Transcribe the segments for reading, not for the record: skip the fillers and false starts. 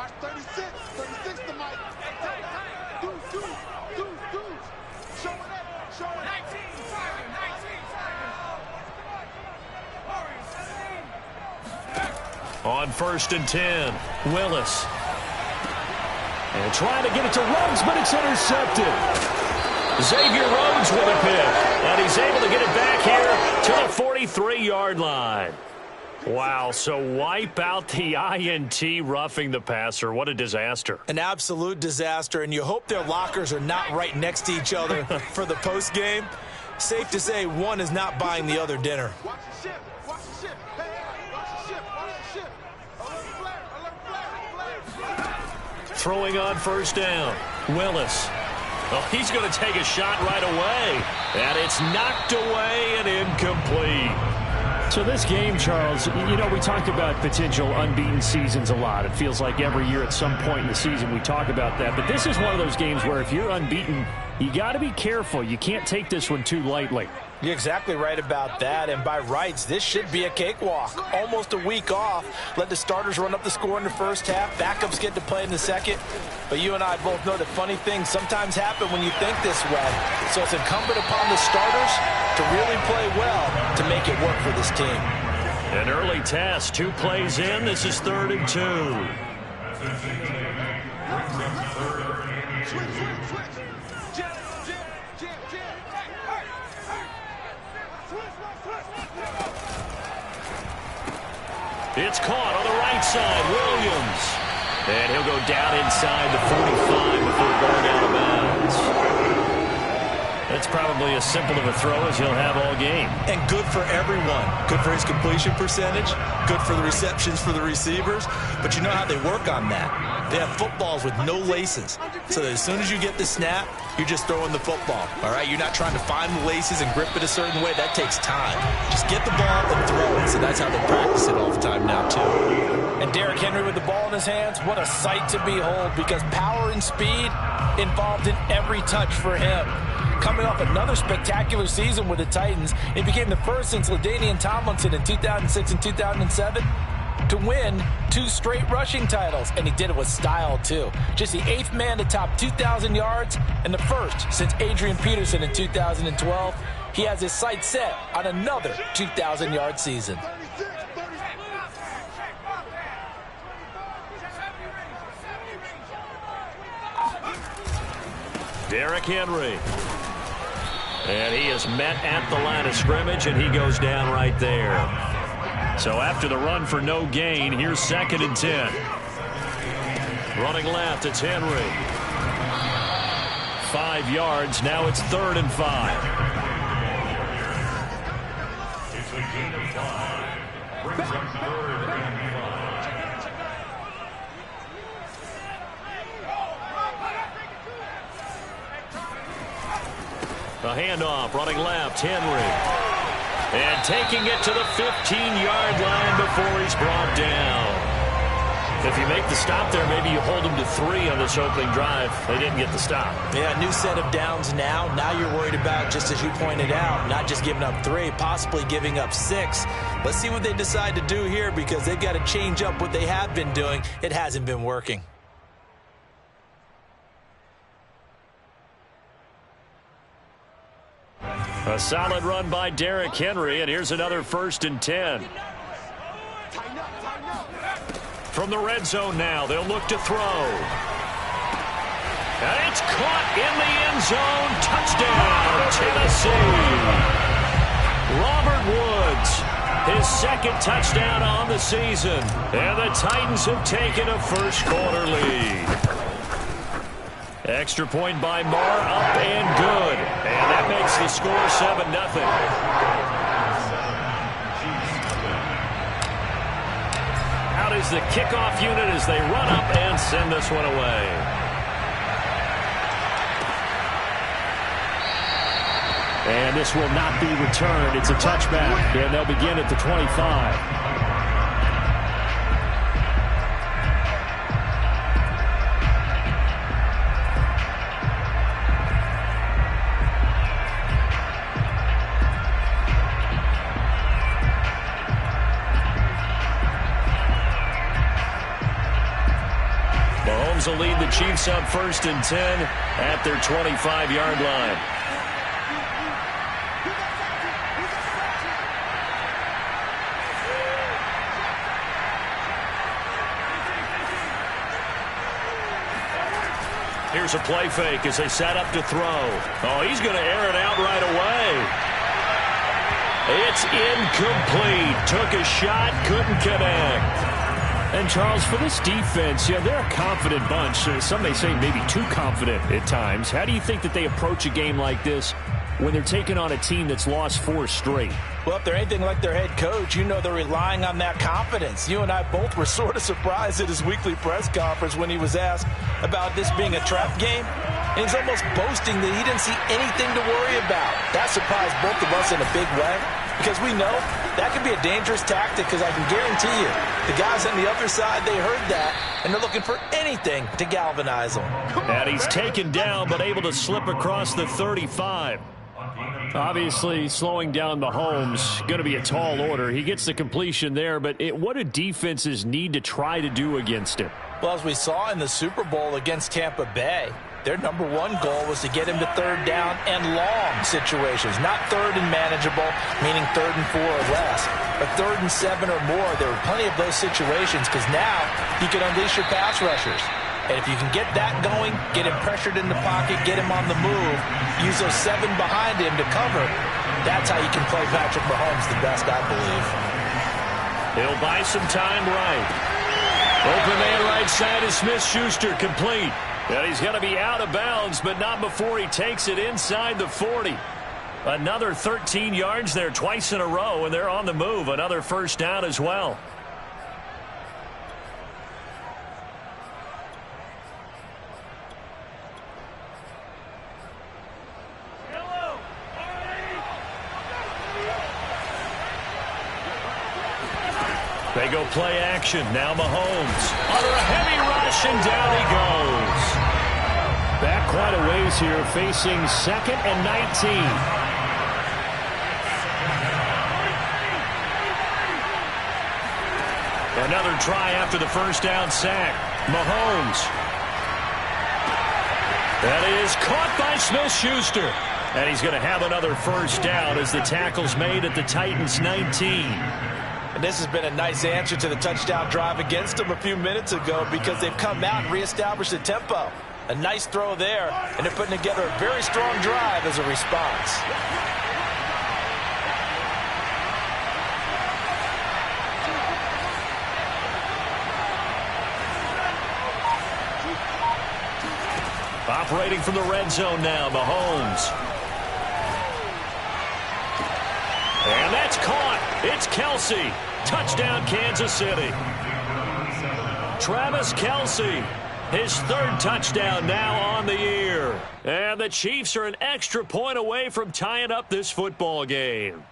Watch 36. 36 the mic. Do. Show it up. Show it. 19 seconds. On 1st and 10, Willis. And trying to get it to Ruggs, but it's intercepted. Xavier Rhodes with a pick. And he's able to get it back here to the 43-yard line. Wow, so wipe out the INT roughing the passer. What a disaster. An absolute disaster, and you hope their lockers are not right next to each other for the postgame. Safe to say one is not buying the other dinner. Watch the ship. Watch the ship. Hey, watch the ship. Watch the ship. Alert flag. Throwing on 1st down, Willis. Oh, he's going to take a shot right away. And it's knocked away and incomplete. So this game, Charles, you know, we talked about potential unbeaten seasons a lot. It feels like every year at some point in the season we talk about that. But this is one of those games where if you're unbeaten, you got to be careful. You can't take this one too lightly. You're exactly right about that, and by rights, this should be a cakewalk. Almost a week off. Let the starters run up the score in the first half. Backups get to play in the second. But you and I both know that funny things sometimes happen when you think this way. So it's incumbent upon the starters to really play well to make it work for this team. An early test, 2 plays in. This is 3rd and 2. It's caught on the right side, Williams. And he'll go down inside the 45 before going out of bounds. That's probably as simple of a throw as he'll have all game. And good for everyone. Good for his completion percentage. Good for the receptions for the receivers. But you know how they work on that. They have footballs with no laces. So that as soon as you get the snap, you're just throwing the football. All right? You're not trying to find the laces and grip it a certain way. That takes time. Just get the ball and throw it. So that's how they practice it all the time now, too. And Derrick Henry with the ball in his hands, what a sight to behold, because power and speed involved in every touch for him. Coming off another spectacular season with the Titans, he became the first since LaDainian Tomlinson in 2006 and 2007 to win 2 straight rushing titles, and he did it with style, too. Just the 8th man to top 2,000 yards and the first since Adrian Peterson in 2012. He has his sights set on another 2,000-yard season. Derrick Henry. And he is met at the line of scrimmage, and he goes down right there. So after the run for no gain, here's 2nd and 10. Running left, it's Henry. 5 yards, now it's 3rd and 5. It's a gain of 5. Brings up 3rd and 5. A handoff, running left, Henry. And taking it to the 15-yard line before he's brought down. If you make the stop there, maybe you hold him to 3 on this opening drive. They didn't get the stop. Yeah, new set of downs now. Now you're worried about, just as you pointed out, not just giving up 3, possibly giving up 6. Let's see what they decide to do here, because they've got to change up what they have been doing. It hasn't been working. A solid run by Derrick Henry, and here's another 1st and 10. From the red zone now, they'll look to throw. And it's caught in the end zone. Touchdown, Tennessee. Robert Woods, his 2nd touchdown on the season. And the Titans have taken a first-quarter lead. Extra point by Marr, up and good. And that makes the score 7-0. Out is the kickoff unit as they run up and send this one away. And this will not be returned. It's a touchback, and they'll begin at the 25. Mahomes will lead the Chiefs up 1st and 10 at their 25-yard line. Here's a play fake as they set up to throw. Oh, he's going to air it out right away. It's incomplete. Took a shot, couldn't connect. And, Charles, for this defense, they're a confident bunch. Some may say maybe too confident at times. How do you think that they approach a game like this when they're taking on a team that's lost 4 straight? Well, if they're anything like their head coach, they're relying on that confidence. You and I both were sort of surprised at his weekly press conference when he was asked about this being a trap game. And he's almost boasting that he didn't see anything to worry about. That surprised both of us in a big way because we know that could be a dangerous tactic because I can guarantee you the guys on the other side, they heard that, and they're looking for anything to galvanize them. And he's taken down but able to slip across the 35. Obviously, slowing down Mahomes, going to be a tall order. He gets the completion there, but what do defenses need to try to do against him? Well, as we saw in the Super Bowl against Tampa Bay, their number one goal was to get him to 3rd down and long situations, not 3rd and manageable, meaning 3rd and 4 or less, but 3rd and 7 or more. There were plenty of those situations because now you can unleash your pass rushers. And if you can get that going, get him pressured in the pocket, get him on the move, use those 7 behind him to cover, that's how you can play Patrick Mahomes the best, I believe. He'll buy some time right. Open man right side is Smith-Schuster, complete. And he's going to be out of bounds, but not before he takes it inside the 40. Another 13 yards there twice in a row, and they're on the move. Another 1st down as well. They go play action. Now Mahomes under a heavy rush, and down he goes. Back quite a ways here, facing 2nd and 19. Another try after the 1st down sack. Mahomes. That is caught by Smith-Schuster. And he's going to have another 1st down as the tackle's made at the Titans' 19. And this has been a nice answer to the touchdown drive against them a few minutes ago because they've come out and reestablished the tempo. A nice throw there, and they're putting together a very strong drive as a response. Operating from the red zone now, Mahomes. And that's caught. It's Kelsey. Touchdown, Kansas City. Travis Kelsey, his 3rd touchdown now on the year. And the Chiefs are an extra point away from tying up this football game.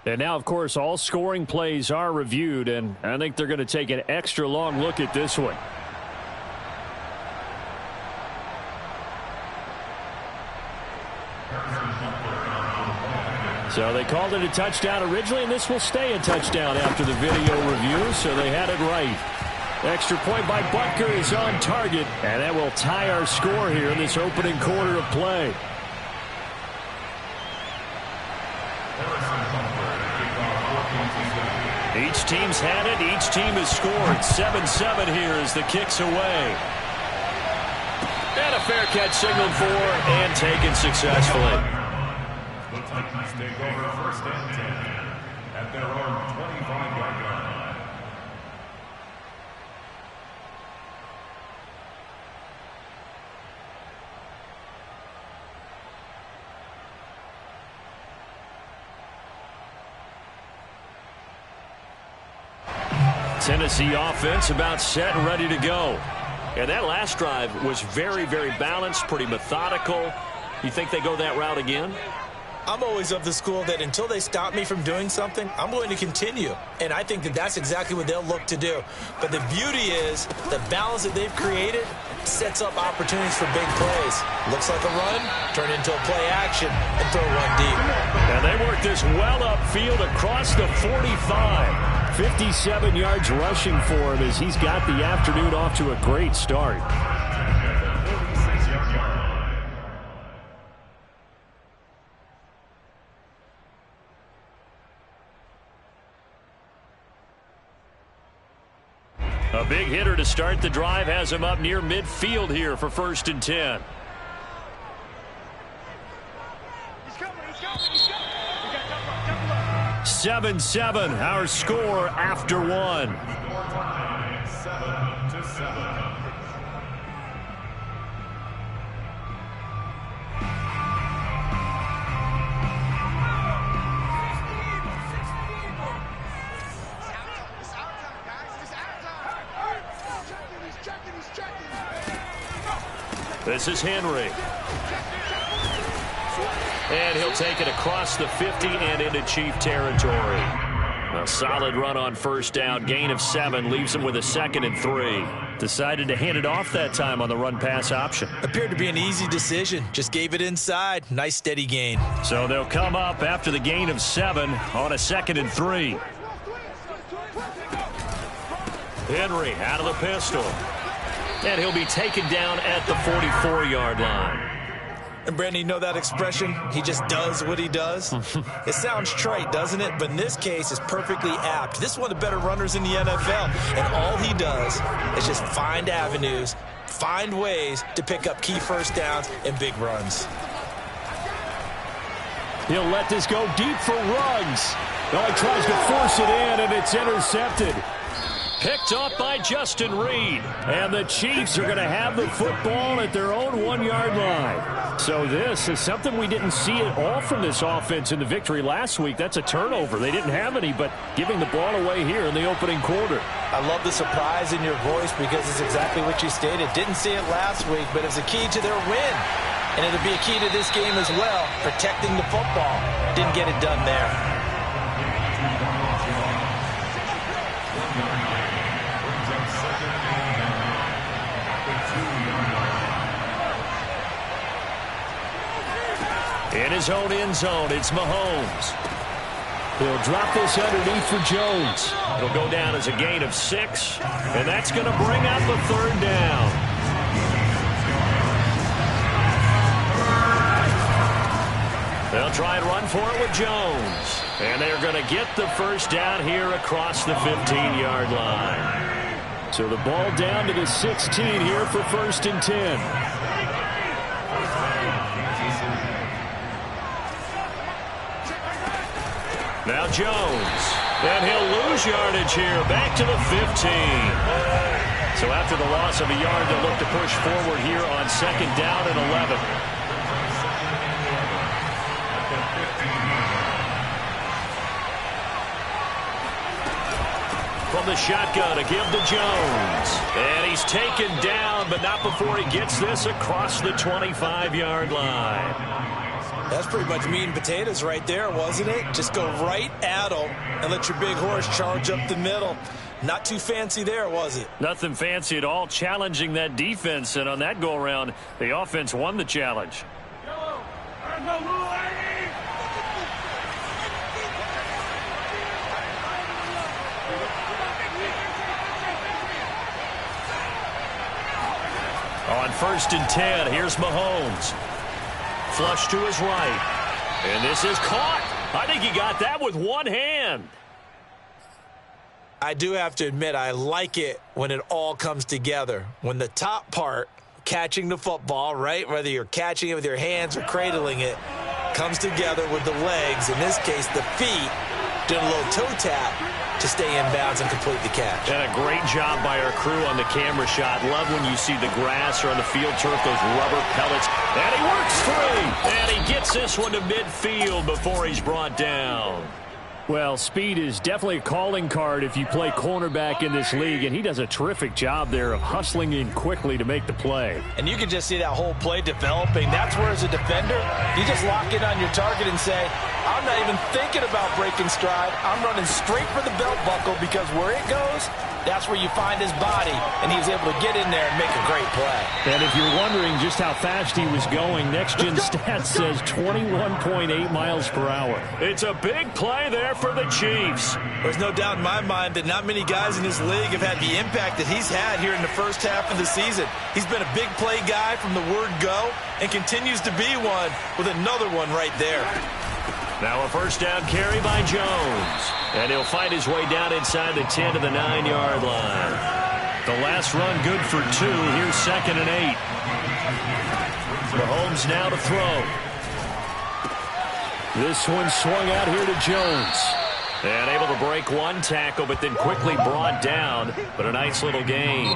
And now, of course, all scoring plays are reviewed, and I think they're going to take an extra long look at this one. So they called it a touchdown originally, and this will stay a touchdown after the video review, so they had it right. Extra point by Butker is on target, and that will tie our score here in this opening quarter of play. Each team's had it. Each team has scored. 7-7 here as the kick's away. And a fair catch signaled for and taken successfully. The Titans take over 1st and 10 at their own 25-yard line. Tennessee offense about set and ready to go. And that last drive was very, very balanced, pretty methodical. You think they go that route again? I'm always of the school that until they stop me from doing something, I'm going to continue. And I think that that's exactly what they'll look to do. But the beauty is the balance that they've created sets up opportunities for big plays. Looks like a run, turn into a play action, and throw one deep. And they work this well upfield across the 45. 57 yards rushing for him as he's got the afternoon off to a great start. A big hitter to start the drive has him up near midfield here for 1st and 10. 7-7, our score after one. 7-7. This is Henry. And he'll take it across the 50 and into Chief territory. A solid run on 1st down. Gain of 7 leaves him with a 2nd and 3. Decided to hand it off that time on the run-pass option. Appeared to be an easy decision. Just gave it inside. Nice steady gain. So they'll come up after the gain of 7 on a 2nd and 3. Henry out of the pistol. And he'll be taken down at the 44-yard line. And Brandon, you know that expression? He just does what he does? It sounds trite, doesn't it? But in this case, it's perfectly apt. This is one of the better runners in the NFL. And all he does is just find avenues, find ways to pick up key 1st downs and big runs. He'll let this go deep for Ruggs. Oh, he tries to force it in, and it's intercepted. Picked up by Justin Reed. And the Chiefs are going to have the football at their own 1-yard line. So this is something we didn't see at all from this offense in the victory last week. That's a turnover. They didn't have any, but giving the ball away here in the opening quarter. I love the surprise in your voice because it's exactly what you stated. Didn't see it last week, but it's a key to their win. And it'll be a key to this game as well, protecting the football. Didn't get it done there. In his own end zone, it's Mahomes. He'll drop this underneath for Jones. It'll go down as a gain of 6, and that's going to bring up the 3rd down. They'll try and run for it with Jones. And they're going to get the 1st down here across the 15-yard line. So the ball down to the 16 here for 1st and 10. Now Jones, and he'll lose yardage here, back to the 15. So after the loss of a yard, they'll look to push forward here on 2nd down and 11. From the shotgun to give to Jones. And he's taken down, but not before he gets this across the 25-yard line. That's pretty much meat and potatoes right there, wasn't it? Just go right at them and let your big horse charge up the middle. Not too fancy there, was it? Nothing fancy at all, challenging that defense. And on that go-around, the offense won the challenge. On 1st and 10, here's Mahomes. Flush to his right. And this is caught. I think he got that with one hand. I do have to admit, I like it when it all comes together. When the top part, catching the football, right, whether you're catching it with your hands or cradling it, comes together with the legs, in this case the feet, doing a little toe tap to stay in bounds and complete the catch. And a great job by our crew on the camera shot. Love when you see the grass or on the field turf, those rubber pellets. And he works free. And he gets this one to midfield before he's brought down. Well, speed is definitely a calling card if you play cornerback in this league, and he does a terrific job there of hustling in quickly to make the play. And you can just see that whole play developing. That's where, as a defender, you just lock in on your target and say, I'm not even thinking about breaking stride. I'm running straight for the belt buckle because where it goes, that's where you find his body, and he was able to get in there and make a great play. And if you're wondering just how fast he was going, Next Gen Stats says 21.8 miles per hour. It's a big play there for the Chiefs. There's no doubt in my mind that not many guys in this league have had the impact that he's had here in the first half of the season. He's been a big play guy from the word go and continues to be one with another one right there. Now a first down carry by Jones. And he'll fight his way down inside the 10 to the 9-yard line. The last run good for 2. Here's 2nd and 8. Mahomes now to throw. This one swung out here to Jones. And able to break one tackle, but then quickly brought down. But a nice little gain.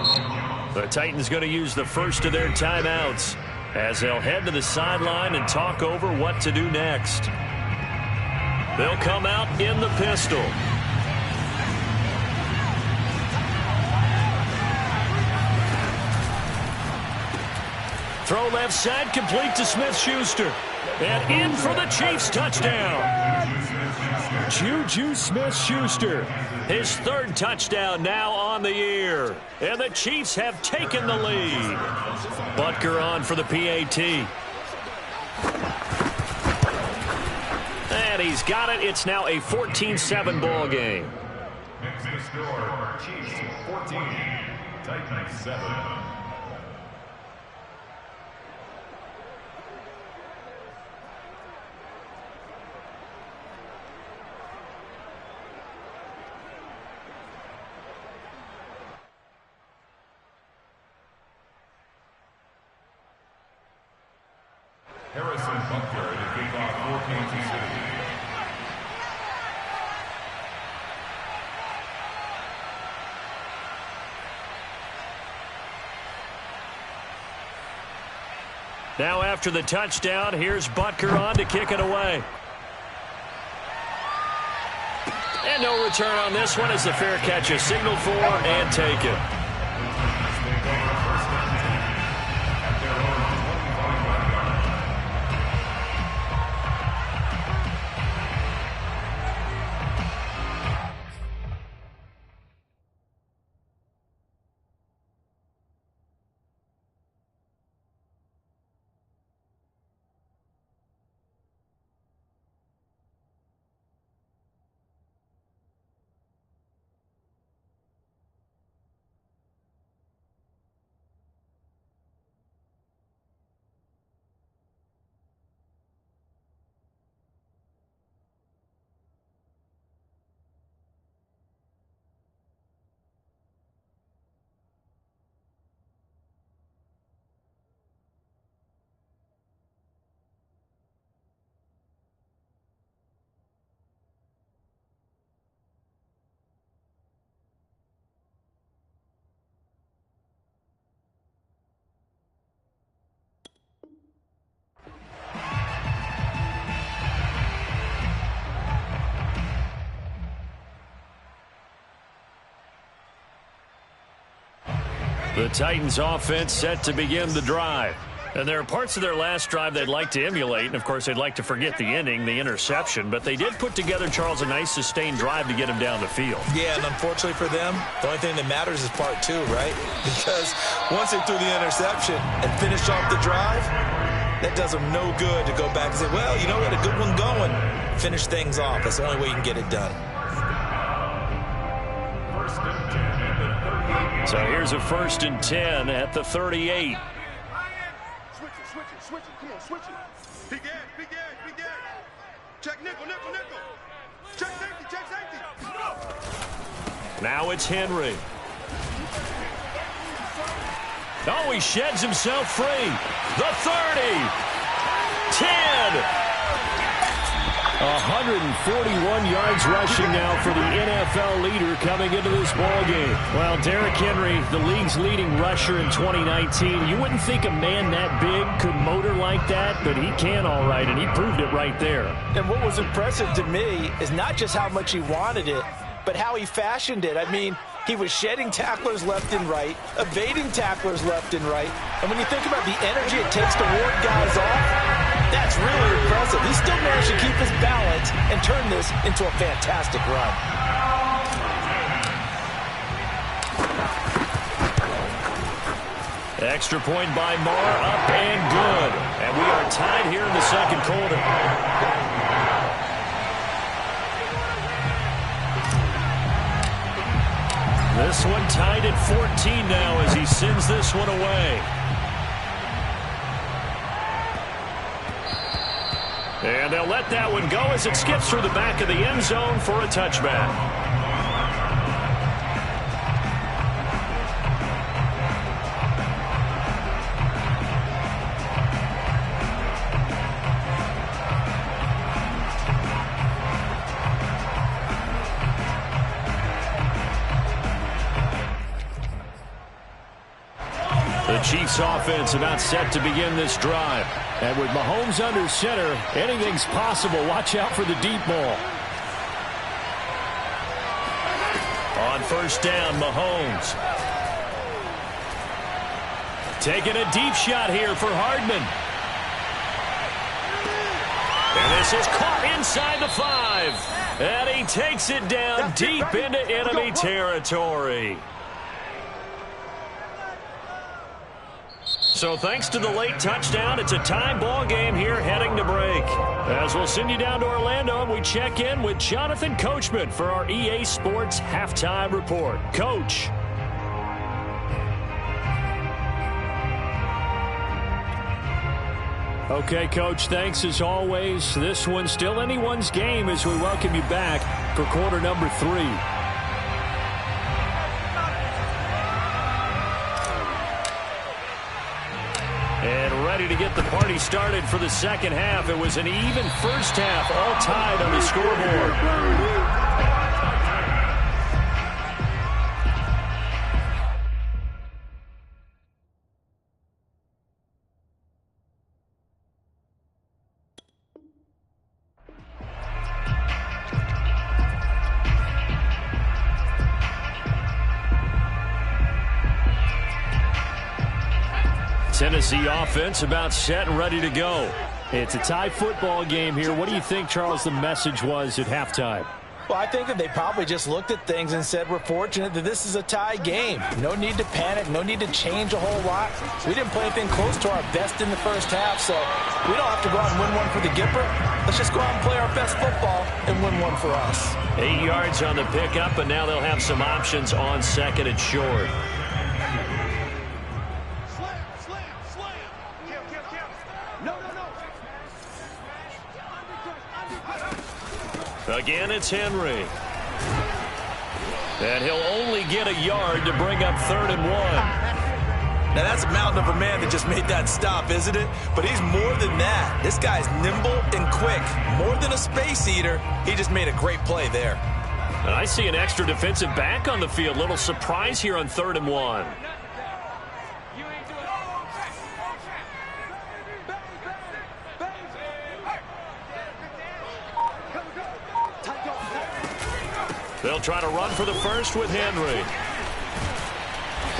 The Titans going to use the first of their timeouts as they'll head to the sideline and talk over what to do next. They'll come out in the pistol. Throw left side, complete to Smith-Schuster. And in for the Chiefs touchdown. Juju Smith-Schuster. His 3rd touchdown now on the year. And the Chiefs have taken the lead. Butker on for the PAT. And he's got it. It's now a 14-7 ball game. Next to score, Chiefs 14, Titans 7. Harrison Butker to kick off for Kansas City. Now after the touchdown, here's Butker on to kick it away. And no return on this one as the fair catch is signaled for and taken. The Titans offense set to begin the drive. And there are parts of their last drive they'd like to emulate, and of course they'd like to forget the ending, the interception, but they did put together, Charles, a nice sustained drive to get him down the field. Yeah, and unfortunately for them, the only thing that matters is part 2, right? Because once they threw the interception and finished off the drive, that does them no good to go back and say, well, you know, we had a good one going. Finish things off. That's the only way you can get it done. So here's a 1st and 10 at the 38. Switch it. Come on, switch it. Big edge. Check nickel. Check safety. Now it's Henry. Oh, he sheds himself free. The 30. 10. 141 yards rushing now for the NFL leader coming into this ball game. Well, Derrick Henry, the league's leading rusher in 2019. You wouldn't think a man that big could motor like that, but he can all right, and he proved it right there. And what was impressive to me is not just how much he wanted it, but how he fashioned it. I mean, he was shedding tacklers left and right, evading tacklers left and right. And when you think about the energy it takes to ward guys off, That's really impressive. He still managed to keep his balance and turn this into a fantastic run. Extra point by Marr, up and good. And we are tied here in the second quarter. This one tied at 14 now as he sends this one away. And they'll let that one go as it skips through the back of the end zone for a touchback. The Chiefs offense about set to begin this drive. And with Mahomes under center, anything's possible. Watch out for the deep ball. On first down, Mahomes. Taking a deep shot here for Hardman. And this is caught inside the 5. And he takes it down deep into enemy territory. So thanks to the late touchdown, it's a tie ball game here heading to break. As we'll send you down to Orlando, and we check in with Jonathan Coachman for our EA Sports Halftime Report. Coach. Okay, Coach, thanks as always. This one's still anyone's game as we welcome you back for quarter number 3. And ready to get the party started for the second half. It was an even first half, all tied on the scoreboard. Tennessee offense about set and ready to go. It's a tie football game here. What do you think, Charles, the message was at halftime? Well, I think that they probably just looked at things and said, we're fortunate that this is a tie game. No need to panic. No need to change a whole lot. We didn't play anything close to our best in the first half, so we don't have to go out and win one for the Gipper. Let's just go out and play our best football and win one for us. 8 yards on the pickup, and now they'll have some options on second and short. Again, it's Henry. And he'll only get a yard to bring up 3rd and 1. Now, that's a mountain of a man that just made that stop, isn't it? But he's more than that. This guy's nimble and quick. More than a space eater. He just made a great play there. And I see an extra defensive back on the field. Little surprise here on 3rd and 1. They'll try to run for the first with Henry.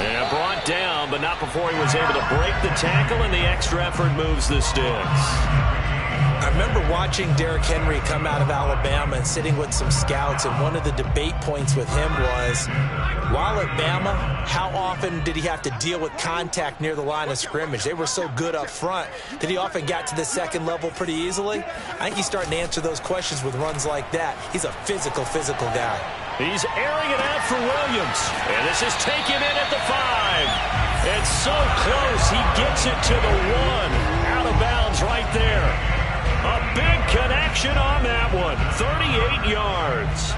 And brought down, but not before he was able to break the tackle, and the extra effort moves the sticks. I remember watching Derrick Henry come out of Alabama and sitting with some scouts, and one of the debate points with him was, while at Bama, how often did he have to deal with contact near the line of scrimmage? They were so good up front that he often got to the second level pretty easily. I think he's starting to answer those questions with runs like that. He's a physical guy. He's airing it out for Williams. And this is taken in at the 5. It's so close, he gets it to the 1. Out of bounds right there. A big connection on that one. 38 yards.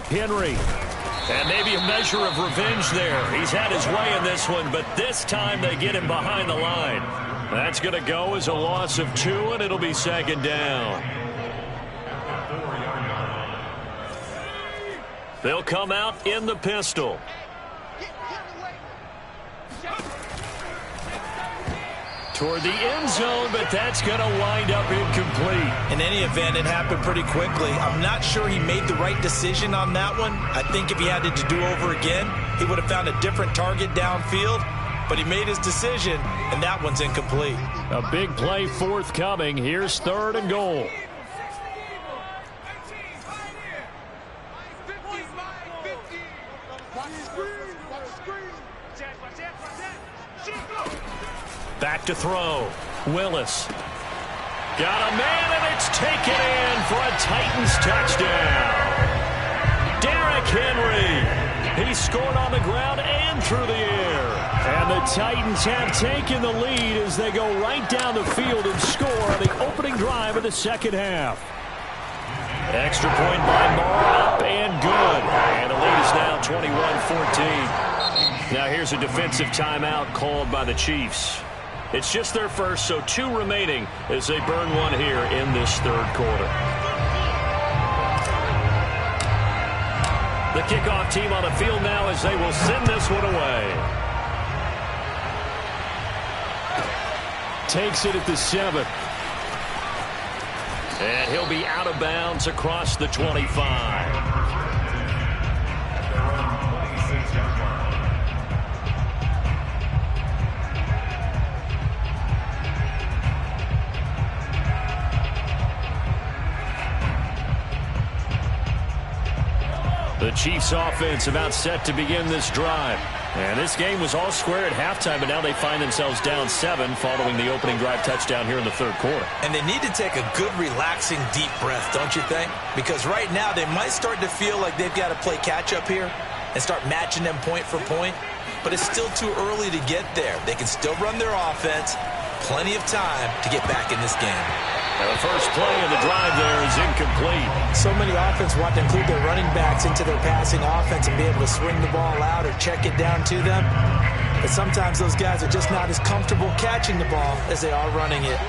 Henry. And maybe a measure of revenge there. He's had his way in this one, but this time they get him behind the line. That's going to go as a loss of 2, and it'll be 2nd down. They'll come out in the pistol. toward the end zone, but that's going to wind up incomplete. In any event, it happened pretty quickly. I'm not sure he made the right decision on that one. I think if he had it to do over again, he would have found a different target downfield, but he made his decision, and that one's incomplete. A big play forthcoming. Here's 3rd and goal. Back to throw. Willis. Got a man, and it's taken in for a Titans touchdown. Derrick Henry. He scored on the ground and through the air. And the Titans have taken the lead as they go right down the field and score on the opening drive of the second half. Extra point by Moore, up and good. And the lead is now 21-14. Now here's a defensive timeout called by the Chiefs. It's just their first, so 2 remaining as they burn one here in this 3rd quarter. The kickoff team on the field now as they will send this one away. Takes it at the 7. And he'll be out of bounds across the 25. The Chiefs offense about set to begin this drive. And this game was all square at halftime, but now they find themselves down 7 following the opening drive touchdown here in the 3rd quarter. And they need to take a good, relaxing, deep breath, don't you think? Because right now they might start to feel like they've got to play catch-up here and start matching them point for point. But it's still too early to get there. They can still run their offense. Plenty of time to get back in this game. And the first play of the drive there is incomplete. So many offenses want to include their running backs into their passing offense and be able to swing the ball out or check it down to them. But sometimes those guys are just not as comfortable catching the ball as they are running it.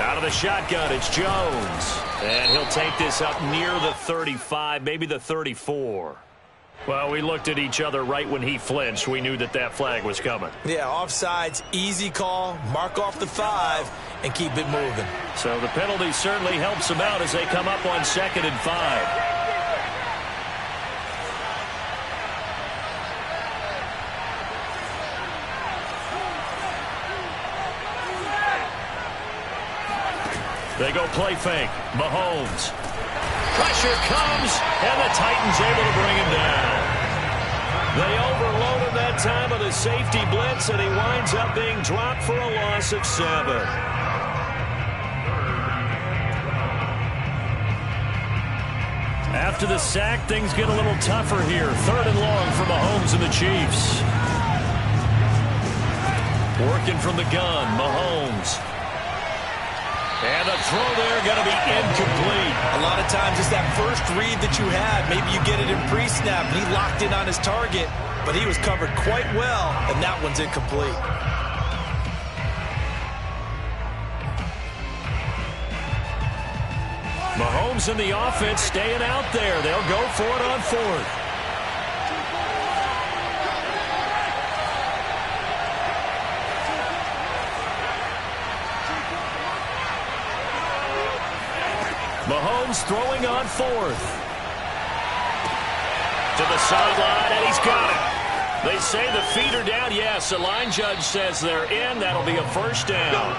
Out of the shotgun, it's Jones. And he'll take this up near the 35, maybe the 34. Well, we looked at each other right when he flinched. We knew that that flag was coming. Yeah, offsides, easy call, mark off the 5, and keep it moving. So the penalty certainly helps them out as they come up on 2nd and 5. They go play fake. Mahomes. Pressure comes, and the Titans able to bring him down. They overload him that time with a safety blitz, and he winds up being dropped for a loss of 7. After the sack, things get a little tougher here. 3rd and long for Mahomes and the Chiefs. Working from the gun, Mahomes. And the throw there going to be incomplete. A lot of times it's that first read that you had. Maybe you get it in pre-snap, and he locked in on his target, but he was covered quite well, and that one's incomplete. Mahomes and the offense staying out there. They'll go for it on 4th. Mahomes throwing on 4th. To the sideline, and he's got it. They say the feet are down. Yes, the line judge says they're in. That'll be a first down.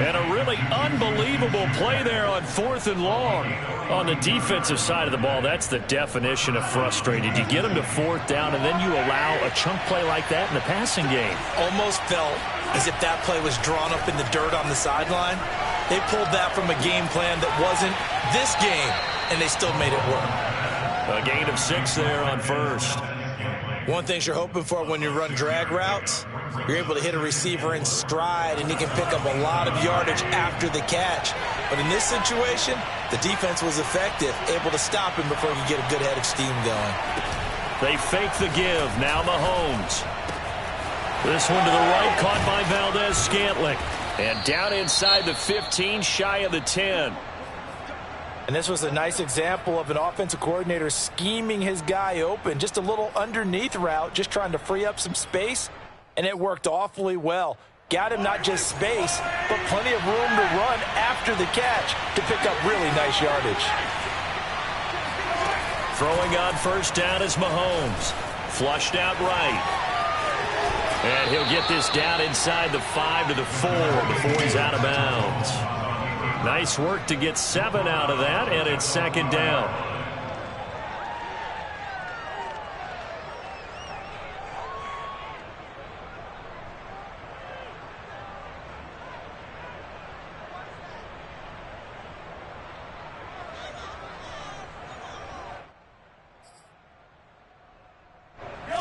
And a really unbelievable play there on 4th and long. On the defensive side of the ball, that's the definition of frustrated. You get them to 4th down, and then you allow a chunk play like that in the passing game. Almost felt as if that play was drawn up in the dirt on the sideline. They pulled that from a game plan that wasn't this game, and they still made it work. A gain of 6 there on 1st. One thing you're hoping for when you run drag routes, you're able to hit a receiver in stride, and he can pick up a lot of yardage after the catch. But in this situation, the defense was effective, able to stop him before he could get a good head of steam going. They fake the give. Now Mahomes. This one to the right, caught by Valdez-Scantling. And down inside the 15, shy of the 10. And this was a nice example of an offensive coordinator scheming his guy open. Just a little underneath route, just trying to free up some space. and it worked awfully well. Got him not just space, but plenty of room to run after the catch to pick up really nice yardage. Throwing on first down is Mahomes. Flushed out right. And he'll get this down inside the 5 to the 4 before he's out of bounds. Nice work to get 7 out of that, and it's second down.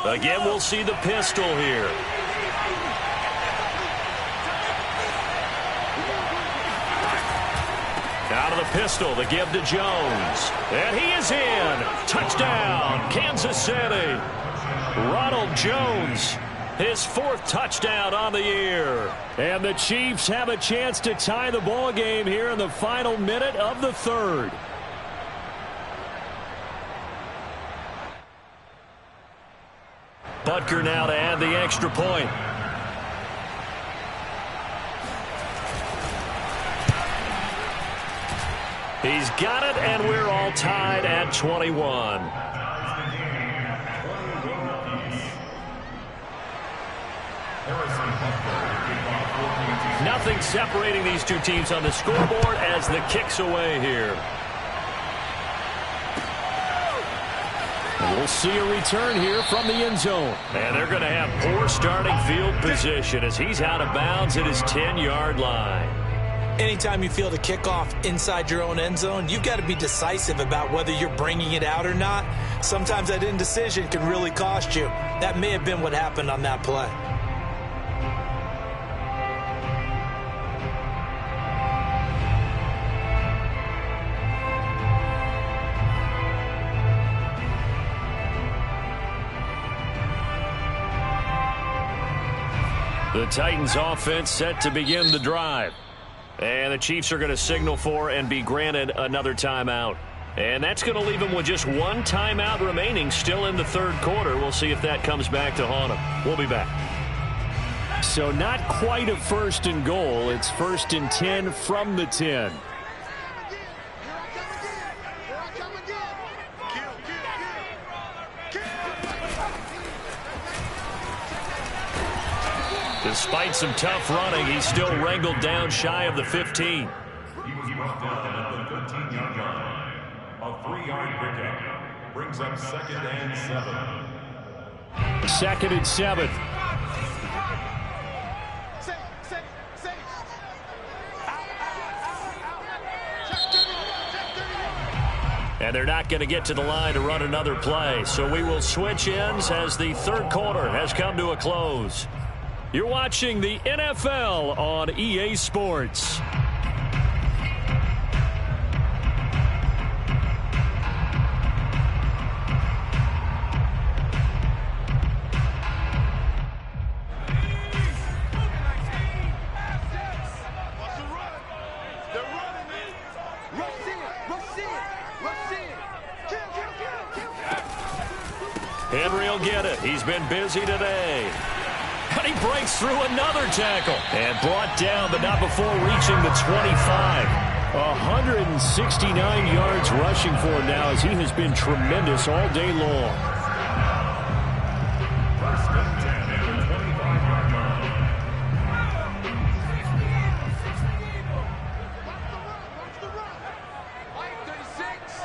Again, we'll see the pistol here. Out of the pistol, the give to Jones. And he is in. Touchdown, Kansas City. Ronald Jones, his 4th touchdown on the year. And the Chiefs have a chance to tie the ball game here in the final minute of the 3rd. Butker now to add the extra point. He's got it, and we're all tied at 21. Nothing separating these two teams on the scoreboard as the kick's away here. And we'll see a return here from the end zone. And they're going to have poor starting field position as he's out of bounds at his 10-yard line. Anytime you feel the kickoff inside your own end zone, you've got to be decisive about whether you're bringing it out or not. Sometimes that indecision can really cost you. That may have been what happened on that play. The Titans offense set to begin the drive. And the Chiefs are going to signal for and be granted another timeout. And that's going to leave them with just 1 timeout remaining still in the 3rd quarter. We'll see if that comes back to haunt them. We'll be back. So not quite a 1st and goal. It's 1st and 10 from the 10. Despite some tough running, he's still wrangled down shy of the 15. He was brought down at the 13-yard line. A 3-yard pickup brings up 2nd and 7. 2nd and 7. And they're not going to get to the line to run another play. So we will switch ends as the 3rd quarter has come to a close. You're watching the NFL on EA Sports. Henry will get it. He's been busy today. And he breaks through another tackle. And brought down, but not before reaching the 25. 169 yards rushing for him now as he has been tremendous all day long. First and 10 at the 25-yard line. Watch the run. 36.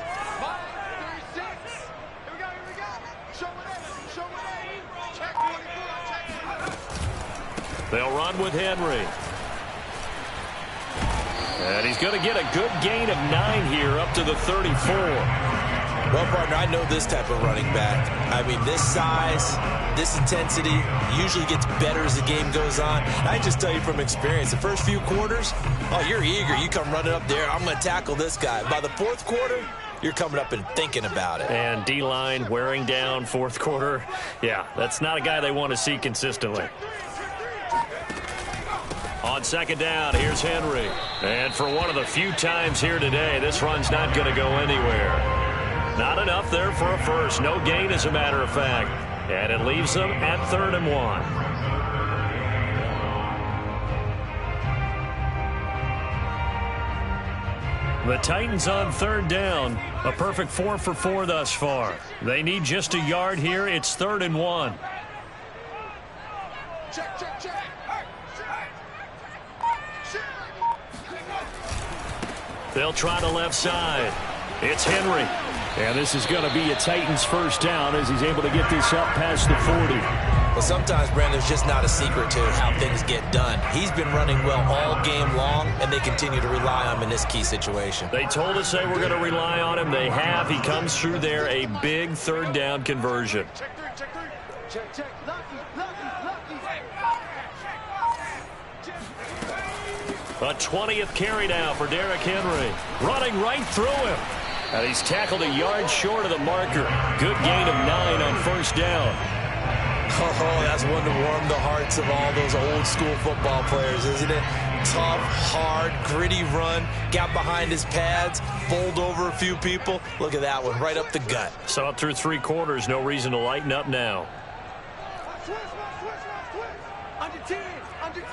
36. Here we go. Show it in. Check 44. They'll run with Henry. And he's going to get a good gain of 9 here up to the 34. Well, partner, I know this type of running back. I mean, this size, this intensity usually gets better as the game goes on. I just tell you from experience, the first few quarters, oh, you're eager. You come running up there, I'm going to tackle this guy. By the 4th quarter, you're coming up and thinking about it. And D-line wearing down 4th quarter. Yeah, that's not a guy they want to see consistently. On 2nd down, here's Henry. And for one of the few times here today, this run's not going to go anywhere. Not enough there for a first. No gain, as a matter of fact. And it leaves them at 3rd and 1. The Titans on third down. A perfect 4 for 4 thus far. They need just a yard here. It's 3rd and 1. Check, check, check. They'll try the left side. It's Henry. And this is going to be a Titans first down as he's able to get this up past the 40. Well, sometimes, Brandon, there's just not a secret to how things get done. He's been running well all game long, and they continue to rely on him in this key situation. They told us they were going to rely on him. They have. He comes through there, a big 3rd down conversion. Check three, check three. Check, check. A 20th carry now for Derrick Henry. Running right through him. And he's tackled a yard short of the marker. Good gain of 9 on first down. Oh, that's one to warm the hearts of all those old school football players, isn't it? Tough, hard, gritty run. Got behind his pads, bowled over a few people. Look at that one, right up the gut. Saw it through 3 quarters. No reason to lighten up now. Switch. Under 10. Under 10.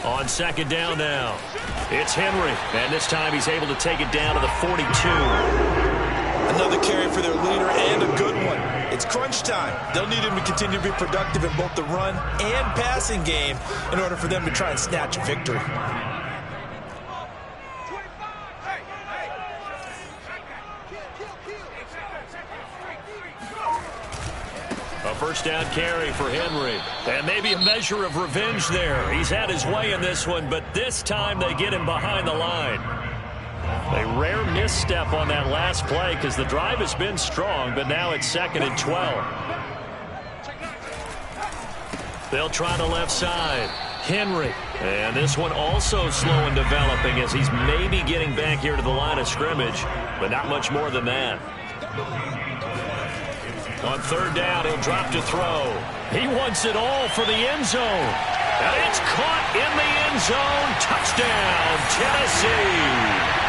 On 2nd down now. It's Henry. And this time he's able to take it down to the 42. Another carry for their leader and a good one. It's crunch time. They'll need him to continue to be productive in both the run and passing game in order for them to try and snatch a victory. A first down carry for Henry. And maybe a measure of revenge there. He's had his way in this one, but this time they get him behind the line. A rare misstep on that last play because the drive has been strong, but now it's 2nd and 12. They'll try the left side. Henry. And this one also slow in developing as he's maybe getting back here to the line of scrimmage, but not much more than that. On 3rd down, he'll drop to throw. He wants it all for the end zone. And it's caught in the end zone. Touchdown, Tennessee.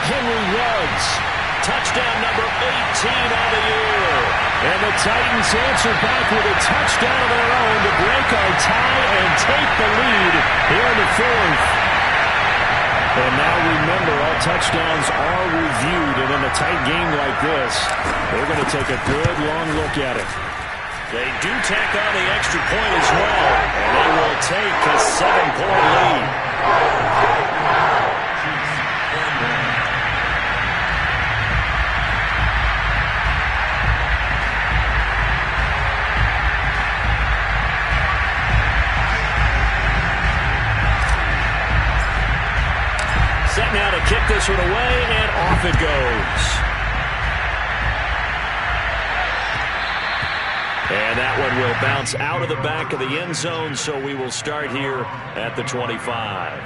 Henry Ruggs. Touchdown number 18 on the year. And the Titans answer back with a touchdown of their own to break our tie and take the lead here in the 4th. And now remember, all touchdowns are reviewed, and in a tight game like this, they're going to take a good long look at it. They do tack on the extra point as well, and they will take a 7-point lead. Set now to kick this one away, and off it goes. And that one will bounce out of the back of the end zone, so we will start here at the 25.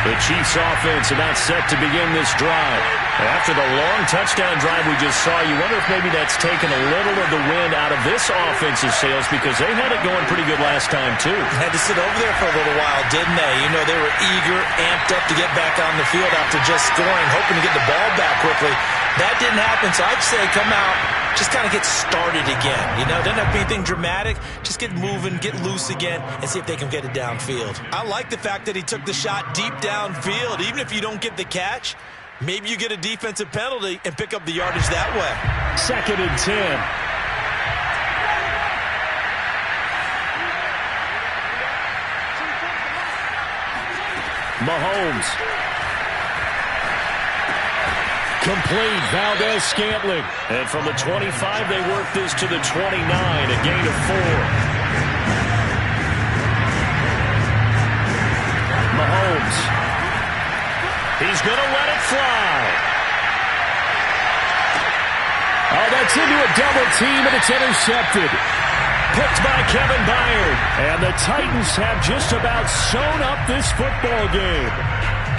The Chiefs offense about set to begin this drive. After the long touchdown drive we just saw, you wonder if maybe that's taken a little of the wind out of this offense's sails because they had it going pretty good last time, too. Had to sit over there for a little while, didn't they? You know, they were eager, amped up to get back on the field after just scoring, hoping to get the ball back quickly. That didn't happen, so I'd say come out, just kind of get started again. You know, doesn't have to be anything dramatic. Just get moving, get loose again, and see if they can get it downfield. I like the fact that he took the shot deep downfield. Even if you don't get the catch, maybe you get a defensive penalty and pick up the yardage that way. 2nd and 10. Mahomes. Complete. Valdez-Scantling. And from the 25, they work this to the 29, a gain of 4. Mahomes. He's going to let it fly. Oh, that's into a double team, and it's intercepted. Picked by Kevin Byard. And the Titans have just about sewn up this football game.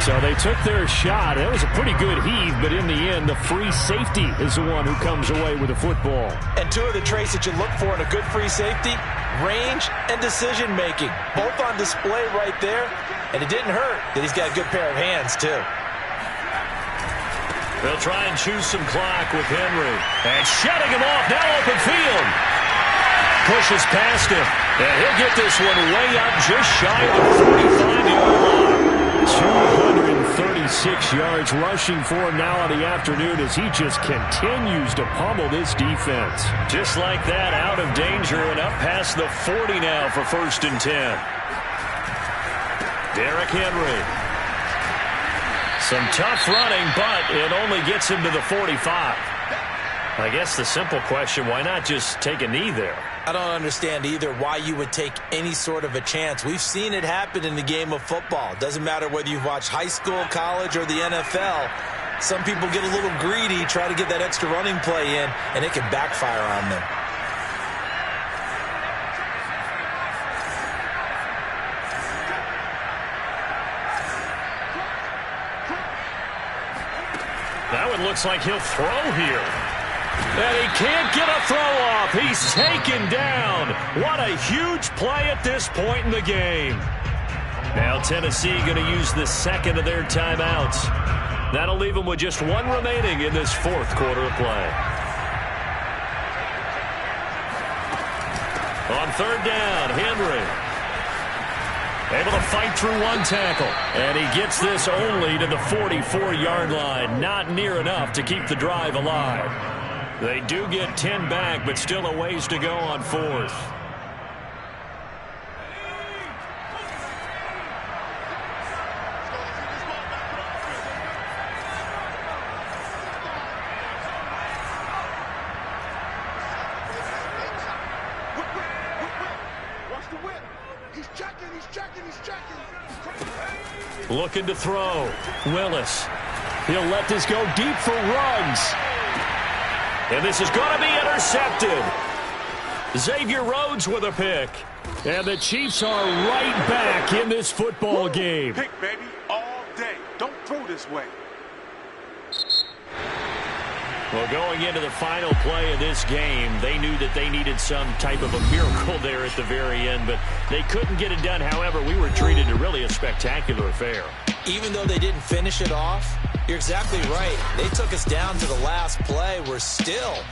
So they took their shot. It was a pretty good heave, but in the end, the free safety is the one who comes away with the football. And 2 of the traits that you look for in a good free safety, range and decision-making. Both on display right there. And it didn't hurt that he's got a good pair of hands, too. They'll try and choose some clock with Henry. And shutting him off, now open field. Pushes past him. And he'll get this one way up just shy of the 45-yard line. 236 yards rushing for him now on the afternoon as he just continues to pummel this defense. Just like that, out of danger and up past the 40 now for 1st and 10. Derrick Henry. Some tough running, but it only gets him to the 45. I guess the simple question, why not just take a knee there? I don't understand either why you would take any sort of a chance. We've seen it happen in the game of football. It doesn't matter whether you've watched high school, college, or the NFL. Some people get a little greedy, try to get that extra running play in, and it can backfire on them. Now it looks like he'll throw here. And he can't get a throw off. He's taken down. What a huge play at this point in the game. Now Tennessee going to use the second of their timeouts. That'll leave them with just one remaining in this 4th quarter of play. On 3rd down, Henry. Able to fight through one tackle. And he gets this only to the 44-yard line. Not near enough to keep the drive alive. They do get 10 back, but still a ways to go on 4th. Watch the whip. He's checking. Looking to throw. Willis. He'll let this go deep for Ruggs. And this is going to be intercepted. Xavier Rhodes with a pick. And the Chiefs are right back in this football game. Pick, baby, all day. Don't throw this way. Well, going into the final play of this game, they knew that they needed some type of a miracle there at the very end, but they couldn't get it done. However, we were treated to really a spectacular affair. Even though they didn't finish it off, you're exactly right. They took us down to the last play. We're still